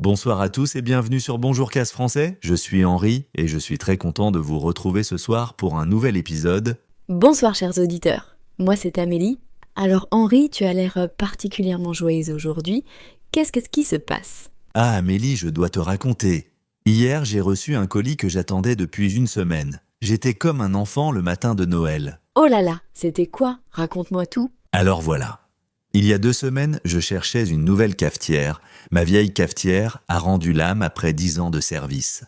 Bonsoir à tous et bienvenue sur Bonjour Casse Français, je suis Henri et je suis très content de vous retrouver ce soir pour un nouvel épisode. Bonsoir chers auditeurs, moi c'est Amélie. Alors Henri, tu as l'air particulièrement joyeuse aujourd'hui, qu'est-ce qui se passe? Ah Amélie, je dois te raconter. Hier j'ai reçu un colis que j'attendais depuis une semaine. J'étais comme un enfant le matin de Noël. Oh là là, c'était quoi? Raconte-moi tout. Alors voilà. Il y a 2 semaines, je cherchais une nouvelle cafetière. Ma vieille cafetière a rendu l'âme après 10 ans de service.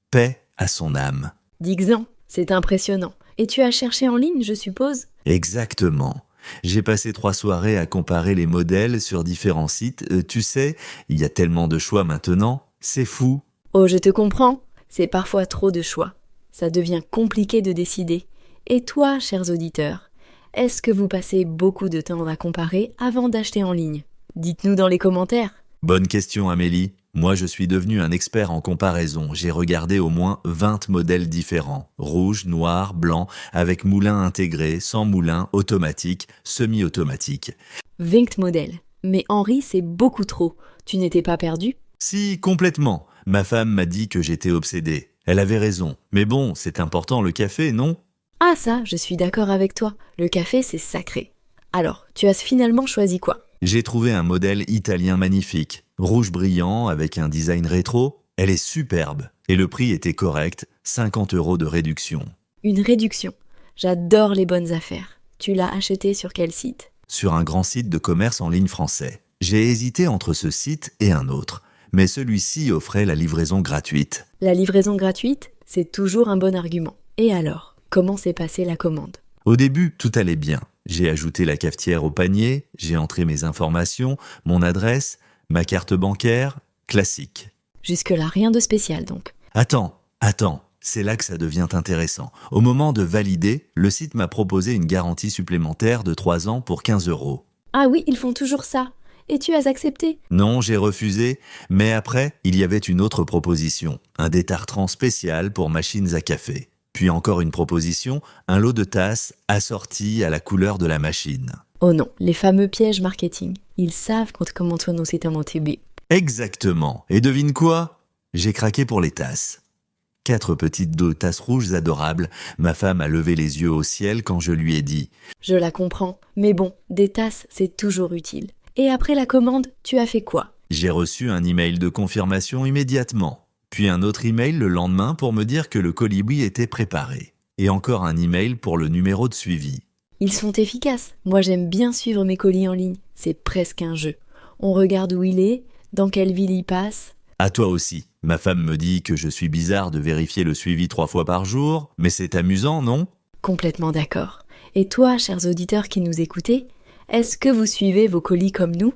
Paix à son âme. Dixan, c'est impressionnant. Et tu as cherché en ligne, je suppose? Exactement. J'ai passé 3 soirées à comparer les modèles sur différents sites. Tu sais, il y a tellement de choix maintenant. C'est fou. Oh, je te comprends. C'est parfois trop de choix. Ça devient compliqué de décider. Et toi, chers auditeurs, est-ce que vous passez beaucoup de temps à comparer avant d'acheter en ligne? Dites-nous dans les commentaires. Bonne question Amélie. Moi je suis devenu un expert en comparaison. J'ai regardé au moins 20 modèles différents. Rouge, noir, blanc, avec moulin intégré, sans moulin, automatique, semi-automatique. 20 modèles. Mais Henri, c'est beaucoup trop. Tu n'étais pas perdu? Si, complètement. Ma femme m'a dit que j'étais obsédé. Elle avait raison. Mais bon, c'est important le café, non? Ah ça, je suis d'accord avec toi. Le café, c'est sacré. Alors, tu as finalement choisi quoi? J'ai trouvé un modèle italien magnifique. Rouge brillant avec un design rétro. Elle est superbe. Et le prix était correct, 50 € de réduction. Une réduction. J'adore les bonnes affaires. Tu l'as acheté sur quel site? Sur un grand site de commerce en ligne français. J'ai hésité entre ce site et un autre. Mais celui-ci offrait la livraison gratuite. La livraison gratuite, c'est toujours un bon argument. Et alors? Comment s'est passée la commande? Au début, tout allait bien. J'ai ajouté la cafetière au panier, j'ai entré mes informations, mon adresse, ma carte bancaire, classique. Jusque-là, rien de spécial donc. Attends, c'est là que ça devient intéressant. Au moment de valider, le site m'a proposé une garantie supplémentaire de 3 ans pour 15 €. Ah oui, ils font toujours ça. Et tu as accepté? Non, j'ai refusé, mais après, il y avait une autre proposition, un détartrant spécial pour machines à café. Puis encore une proposition, un lot de tasses assorti à la couleur de la machine. Oh non, les fameux pièges marketing. Ils savent comment toi nous c'est un TB. Exactement. Et devine quoi? J'ai craqué pour les tasses. 4 petites tasses rouges adorables. Ma femme a levé les yeux au ciel quand je lui ai dit. Je la comprends. Mais bon, des tasses, c'est toujours utile. Et après la commande, tu as fait quoi? J'ai reçu un email de confirmation immédiatement. Puis un autre email le lendemain pour me dire que le colibri était préparé. Et encore un email pour le numéro de suivi. Ils sont efficaces. Moi, j'aime bien suivre mes colis en ligne. C'est presque un jeu. On regarde où il est, dans quelle ville il passe. À toi aussi. Ma femme me dit que je suis bizarre de vérifier le suivi 3 fois par jour, mais c'est amusant, non? Complètement d'accord. Et toi, chers auditeurs qui nous écoutez, est-ce que vous suivez vos colis comme nous?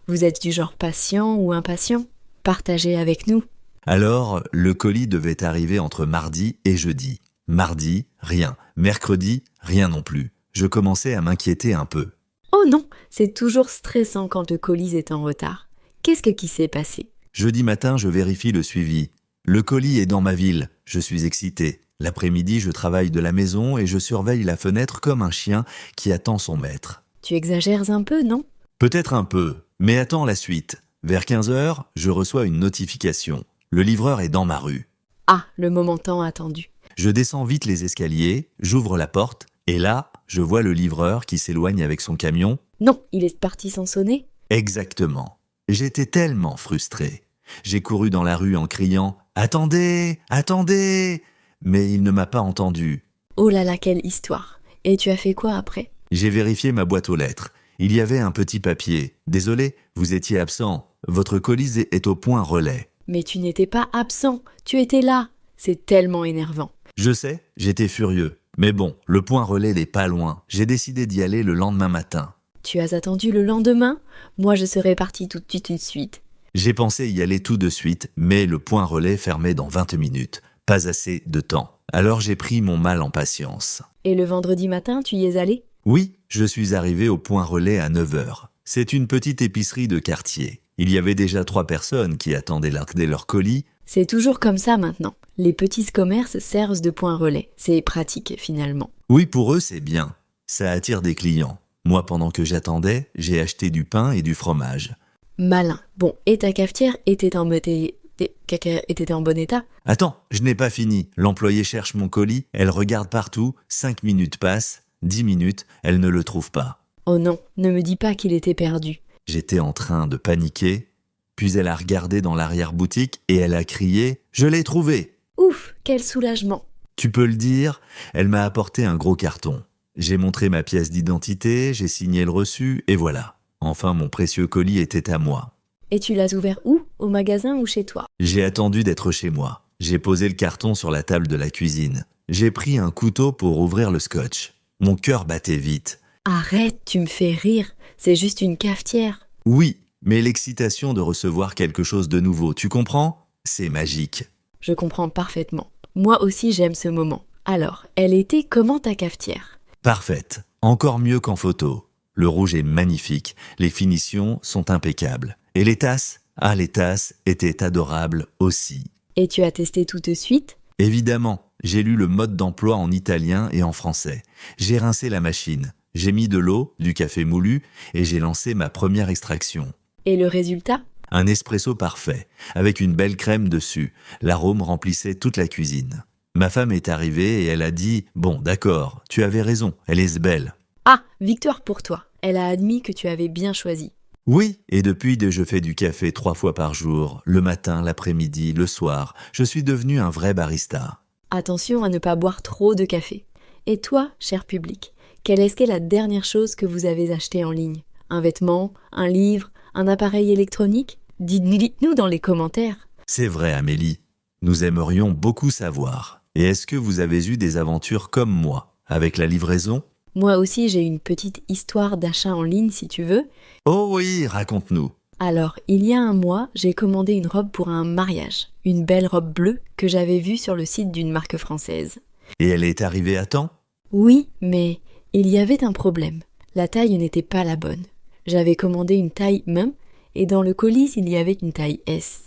Vous êtes du genre patient ou impatient? Partagez avec nous. Alors, le colis devait arriver entre mardi et jeudi. Mardi, rien. Mercredi, rien non plus. Je commençais à m'inquiéter un peu. Oh non, c'est toujours stressant quand le colis est en retard. Qu'est-ce qui s'est passé? Jeudi matin, je vérifie le suivi. Le colis est dans ma ville. Je suis excité. L'après-midi, je travaille de la maison et je surveille la fenêtre comme un chien qui attend son maître. Tu exagères un peu, non? Peut-être un peu, mais attends la suite. Vers 15 h, je reçois une notification. Le livreur est dans ma rue. Ah, le moment tant attendu. Je descends vite les escaliers, j'ouvre la porte, et là, je vois le livreur qui s'éloigne avec son camion. Non, il est parti sans sonner? Exactement. J'étais tellement frustré. J'ai couru dans la rue en criant « Attendez, attendez !» Mais il ne m'a pas entendu. Oh là là, quelle histoire. Et tu as fait quoi après? J'ai vérifié ma boîte aux lettres. Il y avait un petit papier. « Désolé, vous étiez absent. Votre colis est au point relais. » Mais tu n'étais pas absent, tu étais là. C'est tellement énervant. Je sais, j'étais furieux. Mais bon, le point relais n'est pas loin. J'ai décidé d'y aller le lendemain matin. Tu as attendu le lendemain? Moi, je serais partie tout de suite. J'ai pensé y aller tout de suite, mais le point relais fermait dans 20 minutes. Pas assez de temps. Alors j'ai pris mon mal en patience. Et le vendredi matin, tu y es allé? Oui, je suis arrivé au point relais à 9 h. C'est une petite épicerie de quartier. Il y avait déjà 3 personnes qui attendaient leur colis. C'est toujours comme ça maintenant. Les petits commerces servent de point relais. C'est pratique finalement. Oui, pour eux, c'est bien. Ça attire des clients. Moi, pendant que j'attendais, j'ai acheté du pain et du fromage. Malin. Bon, et ta cafetière était en bon état? Attends, je n'ai pas fini. L'employée cherche mon colis, elle regarde partout, 5 minutes passent, 10 minutes, elle ne le trouve pas. Oh non, ne me dis pas qu'il était perdu. J'étais en train de paniquer, puis elle a regardé dans l'arrière-boutique et elle a crié « Je l'ai trouvé !» Ouf, quel soulagement. Tu peux le dire, elle m'a apporté un gros carton. J'ai montré ma pièce d'identité, j'ai signé le reçu, et voilà. Enfin, mon précieux colis était à moi. Et tu l'as ouvert où? Au magasin ou chez toi? J'ai attendu d'être chez moi. J'ai posé le carton sur la table de la cuisine. J'ai pris un couteau pour ouvrir le scotch. Mon cœur battait vite. Arrête, tu me fais rire. C'est juste une cafetière. Oui, mais l'excitation de recevoir quelque chose de nouveau, tu comprends? C'est magique. Je comprends parfaitement. Moi aussi j'aime ce moment. Alors, elle était comment ta cafetière? Parfaite. Encore mieux qu'en photo. Le rouge est magnifique. Les finitions sont impeccables. Et les tasses? Ah, les tasses étaient adorables aussi. Et tu as testé tout de suite? Évidemment, j'ai lu le mode d'emploi en italien et en français. J'ai rincé la machine. J'ai mis de l'eau, du café moulu et j'ai lancé ma première extraction. Et le résultat? Un espresso parfait, avec une belle crème dessus. L'arôme remplissait toute la cuisine. Ma femme est arrivée et elle a dit « Bon, d'accord, tu avais raison, elle est belle. » Ah, victoire pour toi. Elle a admis que tu avais bien choisi. Oui, et depuis je fais du café 3 fois par jour, le matin, l'après-midi, le soir. Je suis devenu un vrai barista. Attention à ne pas boire trop de café. Et toi, cher public, quelle est la dernière chose que vous avez acheté en ligne? Un vêtement? Un livre? Un appareil électronique? Dites-nous dans les commentaires. C'est vrai, Amélie. Nous aimerions beaucoup savoir. Et est-ce que vous avez eu des aventures comme moi, avec la livraison? Moi aussi, j'ai une petite histoire d'achat en ligne, si tu veux. Oh oui, raconte-nous. Alors, il y a un mois, j'ai commandé une robe pour un mariage. Une belle robe bleue que j'avais vue sur le site d'une marque française. Et elle est arrivée à temps? Oui, mais il y avait un problème. La taille n'était pas la bonne. J'avais commandé une taille M et dans le colis, il y avait une taille S.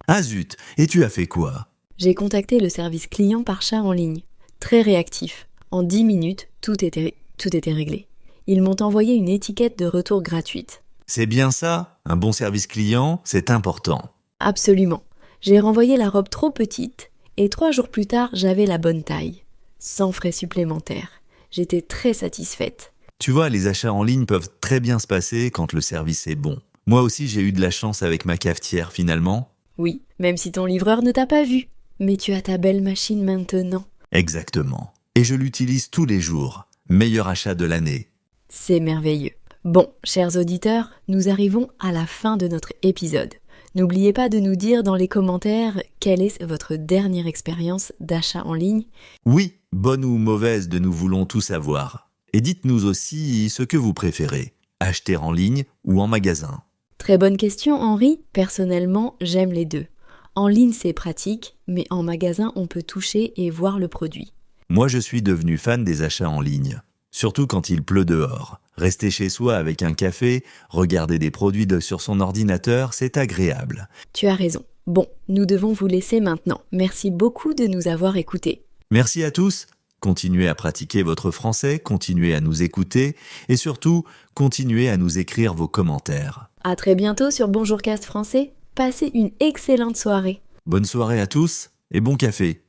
Ah zut, et tu as fait quoi? J'ai contacté le service client par chat en ligne. Très réactif. En 10 minutes, tout était réglé. Ils m'ont envoyé une étiquette de retour gratuite. C'est bien ça, un bon service client, c'est important. Absolument. J'ai renvoyé la robe trop petite et 3 jours plus tard, j'avais la bonne taille. Sans frais supplémentaires. J'étais très satisfaite. Tu vois, les achats en ligne peuvent très bien se passer quand le service est bon. Moi aussi, j'ai eu de la chance avec ma cafetière finalement. Oui, même si ton livreur ne t'a pas vu. Mais tu as ta belle machine maintenant. Exactement. Et je l'utilise tous les jours. Meilleur achat de l'année. C'est merveilleux. Bon, chers auditeurs, nous arrivons à la fin de notre épisode. N'oubliez pas de nous dire dans les commentaires quelle est votre dernière expérience d'achat en ligne. Oui, bonne ou mauvaise, nous voulons tout savoir. Et dites-nous aussi ce que vous préférez, acheter en ligne ou en magasin. Très bonne question, Henri. Personnellement, j'aime les deux. En ligne, c'est pratique, mais en magasin, on peut toucher et voir le produit. Moi, je suis devenu fan des achats en ligne. Surtout quand il pleut dehors. Rester chez soi avec un café, regarder des produits sur son ordinateur, c'est agréable. Tu as raison. Bon, nous devons vous laisser maintenant. Merci beaucoup de nous avoir écoutés. Merci à tous. Continuez à pratiquer votre français, continuez à nous écouter et surtout, continuez à nous écrire vos commentaires. À très bientôt sur Bonjour Cast Français. Passez une excellente soirée. Bonne soirée à tous et bon café.